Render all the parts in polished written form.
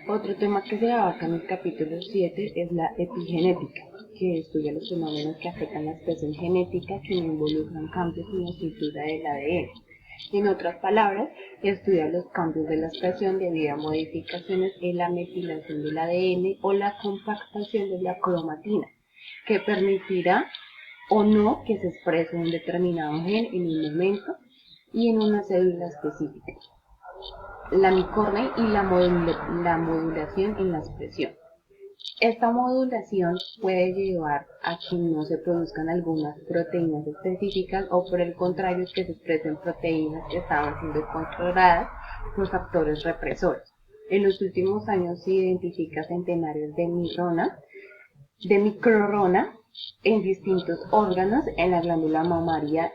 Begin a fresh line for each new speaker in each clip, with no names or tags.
Otro tema que se abarca en el capítulo 7 es la epigenética, que estudia los fenómenos que afectan la expresión genética que no involucran cambios en la estructura del ADN. En otras palabras, estudia los cambios de la expresión debido a modificaciones en la metilación del ADN o la compactación de la cromatina, que permitirá o no que se exprese un determinado gen en un momento y en una célula específica. La micorne y la modulación en la expresión. Esta modulación puede llevar a que no se produzcan algunas proteínas específicas o por el contrario que se expresen proteínas que estaban siendo controladas por factores represores. En los últimos años se identifica centenares de microrona en distintos órganos en la glándula mamaria,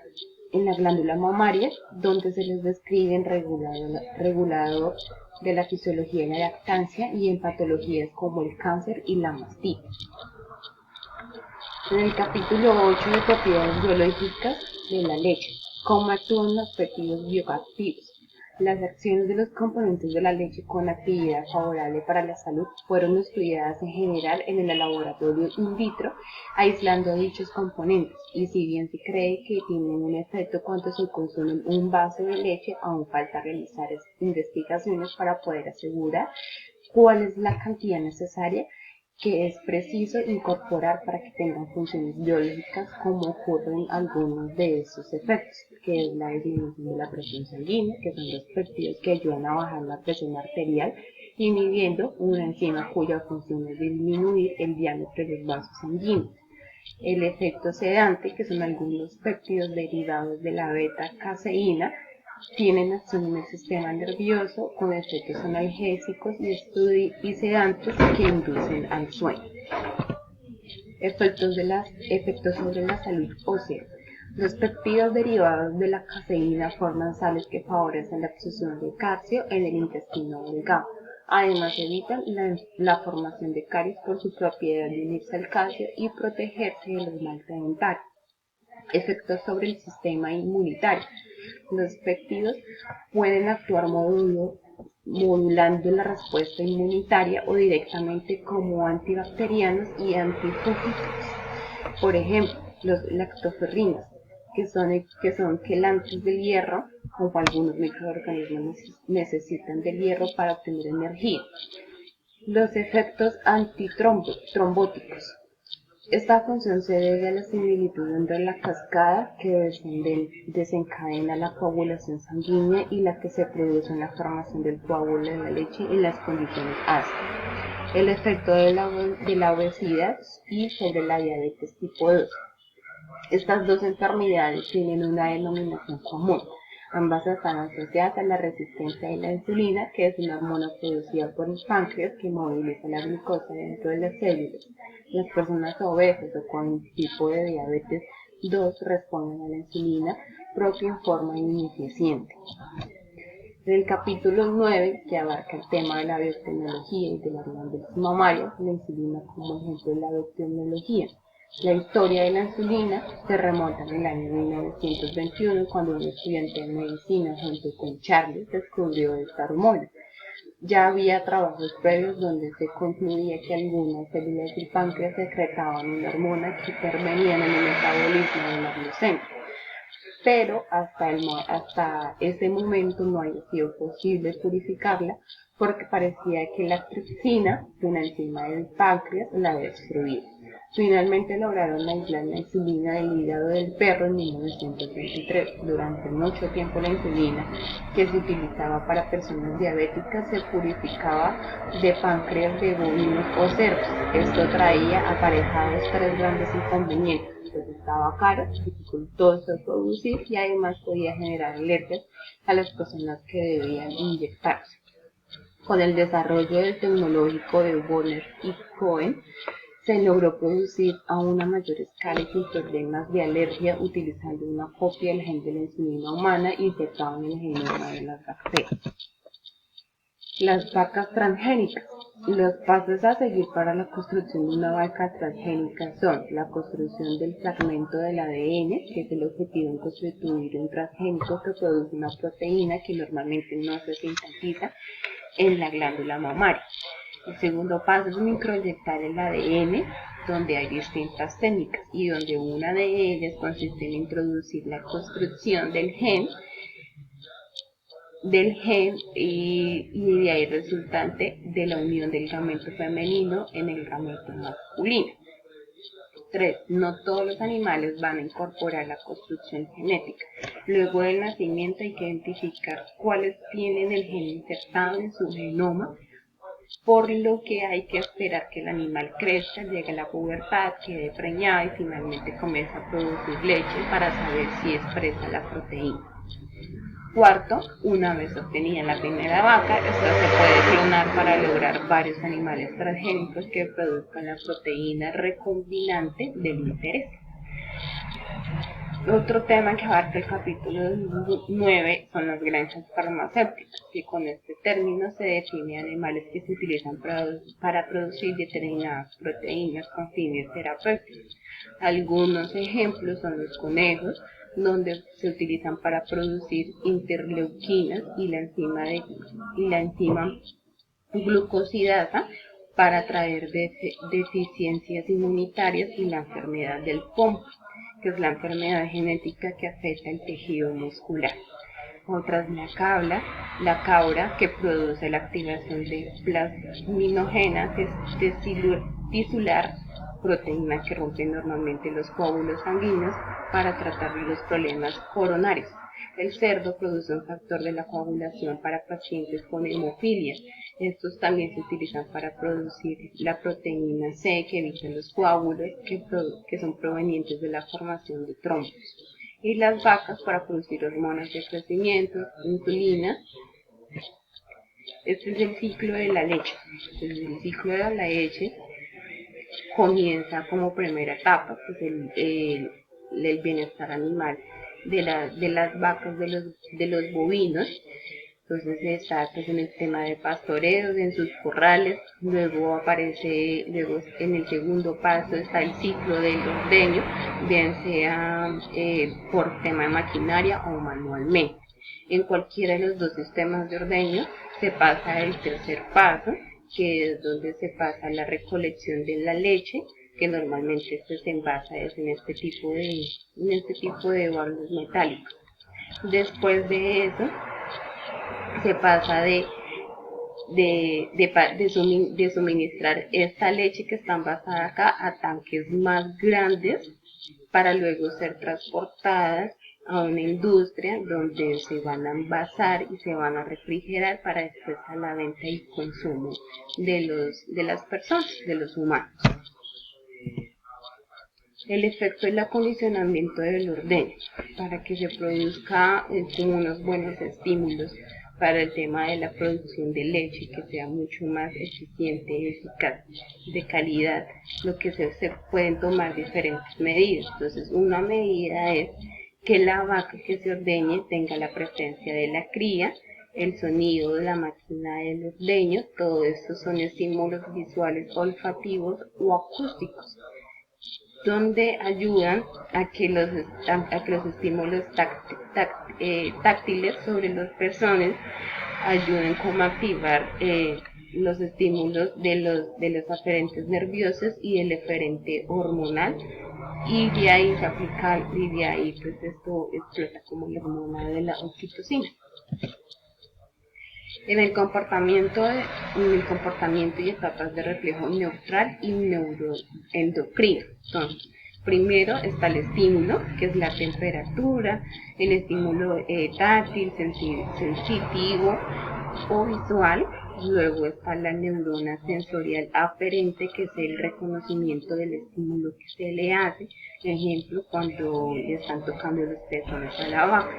donde se les describen regulador de la fisiología de la lactancia y en patologías como el cáncer y la mastitis. En el capítulo 8 de propiedades biológicas de la leche, cómo actúan los péptidos bioactivos. Las acciones de los componentes de la leche con actividad favorable para la salud fueron estudiadas en general en el laboratorio in vitro, aislando dichos componentes, y si bien se cree que tienen un efecto cuando se consume un vaso de leche, aún falta realizar investigaciones para poder asegurar cuál es la cantidad necesaria que es preciso incorporar para que tengan funciones biológicas como ocurren algunos de esos efectos, que es la disminución de la presión sanguínea, que son los péptidos que ayudan a bajar la presión arterial, inhibiendo una enzima cuya función es disminuir el diámetro de los vasos sanguíneos. El efecto sedante, que son algunos péptidos derivados de la beta-caseína, tienen acción en el sistema nervioso con efectos analgésicos y sedantes que inducen al sueño. Efectos sobre la salud ósea. Los péptidos derivados de la caseína forman sales que favorecen la absorción de calcio en el intestino delgado. Además, evitan la formación de caries por su propiedad de unirse al calcio y protegerse del esmalte dentario. Efectos sobre el sistema inmunitario. Los péptidos pueden actuar modulando la respuesta inmunitaria o directamente como antibacterianos y antifúngicos. Por ejemplo, los lactoferrinos, que son quelantes del hierro, como algunos microorganismos necesitan del hierro para obtener energía. Los efectos antitrombóticos. Esta función se debe a la similitud entre la cascada que desencadena la coagulación sanguínea y la que se produce en la formación del coágulo de la leche en las condiciones ácidas. El efecto de la obesidad y sobre la diabetes tipo 2. Estas dos enfermedades tienen una denominación común. Ambas están asociadas a la resistencia a la insulina, que es una hormona producida por el páncreas que moviliza la glucosa dentro de las células. Las personas obesas o con tipo de diabetes 2 responden a la insulina propia en forma ineficiente. En el capítulo 9, que abarca el tema de la biotecnología y de las glándulas mamarias, la insulina como ejemplo de la biotecnología. La historia de la insulina se remonta en el año 1921, cuando un estudiante de medicina junto con Charles descubrió esta hormona. Ya había trabajos previos donde se concluía que algunas células del páncreas secretaban una hormona que intervenía en el metabolismo de la glucemia, pero hasta ese momento no había sido posible purificarla porque parecía que la tripsina, una enzima del páncreas, la había destruido. Finalmente lograron aislar la insulina del hígado del perro en 1923. Durante mucho tiempo la insulina que se utilizaba para personas diabéticas se purificaba de páncreas de bovinos o cerdos. Esto traía aparejados tres grandes inconvenientes. Pues estaba caro, dificultoso de producir y además podía generar alergias a las personas que debían inyectarse. Con el desarrollo del tecnológico de Bonner y Cohen, se logró producir a una mayor escala y sin problemas de alergia utilizando una copia del gen de la insulina humana insertado en el genoma de las bacterias. Las vacas transgénicas. Los pasos a seguir para la construcción de una vaca transgénica son la construcción del fragmento del ADN, que es el objetivo en constituir un transgénico que produce una proteína que normalmente no se sintetiza en la glándula mamaria. El segundo paso es microinyectar el ADN, donde hay distintas técnicas y donde una de ellas consiste en introducir la construcción del gen y de ahí resultante de la unión del gameto femenino en el gameto masculino. 3. No todos los animales van a incorporar la construcción genética. Luego del nacimiento hay que identificar cuáles tienen el gen insertado en su genoma, por lo que hay que esperar que el animal crezca, llegue a la pubertad, quede preñado y finalmente comience a producir leche para saber si expresa la proteína. Cuarto, una vez obtenida la primera vaca, esta se puede clonar para lograr varios animales transgénicos que produzcan la proteína recombinante del interés. Otro tema que abarca el capítulo 9 son las granjas farmacéuticas, y con este término se define animales que se utilizan para producir determinadas proteínas con fines terapéuticos. Algunos ejemplos son los conejos, donde se utilizan para producir interleuquinas y la enzima glucosidasa para traer deficiencias inmunitarias y la enfermedad del POMC, que es la enfermedad genética que afecta el tejido muscular. Otra es la cabra, que produce la activación de plasminogenas tisular, proteína que rompe normalmente los coágulos sanguíneos para tratar los problemas coronarios. El cerdo produce un factor de la coagulación para pacientes con hemofilia. Estos también se utilizan para producir la proteína C que evita los coágulos que son provenientes de la formación de trombos. Y las vacas para producir hormonas de crecimiento, insulina. Este es el ciclo de la leche. Entonces, el ciclo de la leche comienza como primera etapa, pues el bienestar animal de las vacas, de los bovinos. Entonces está pues, en el tema de pastoreos, en sus corrales. Luego en el segundo paso está el ciclo del ordeño, bien sea por tema de maquinaria o manualmente. En cualquiera de los dos sistemas de ordeño se pasa el tercer paso, que es donde se pasa la recolección de la leche, que normalmente se envasa en este tipo de barriles metálicos. Después de eso se pasa de suministrar esta leche que está envasada acá a tanques más grandes para luego ser transportadas a una industria donde se van a envasar y se van a refrigerar para después a la venta y consumo de las personas, de los humanos. El efecto del acondicionamiento del ordeño, para que se produzca unos buenos estímulos para el tema de la producción de leche, que sea mucho más eficiente y eficaz, de calidad, lo que se pueden tomar diferentes medidas. Entonces, una medida es que la vaca que se ordeñe tenga la presencia de la cría, el sonido de la máquina del ordeño. Todo esto son estímulos visuales, olfativos o acústicos, donde ayudan a que los estímulos táctiles sobre las personas ayuden como a activar los estímulos de los aferentes nerviosos y el eferente hormonal, y de ahí se aplica, y de ahí pues esto explota como la hormona de la oxitocina. En el comportamiento y etapas de reflejo neutral y neuroendocrino. Entonces, primero está el estímulo, que es la temperatura, el estímulo táctil, sensitivo o visual. Luego está la neurona sensorial aferente, que es el reconocimiento del estímulo que se le hace. Ejemplo, cuando le están tocando los pezones a la vaca.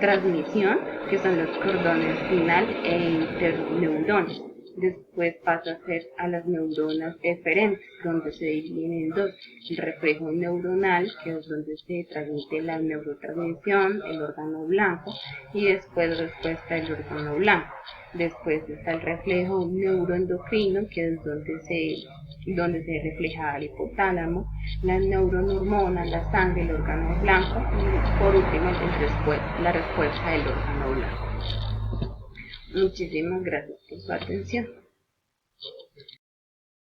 Transmisión, que son los cordones espinal e interneuronas. Después pasa a ser a las neuronas eferentes, donde se dividen en dos: el reflejo neuronal, que es donde se transmite la neurotransmisión, el órgano blanco, y después respuesta del órgano blanco. Después está el reflejo neuroendocrino, que es donde se refleja el hipotálamo, la neurohormona, la sangre, el órgano blanco, y por último la respuesta del órgano blanco. Muchísimas gracias por su atención.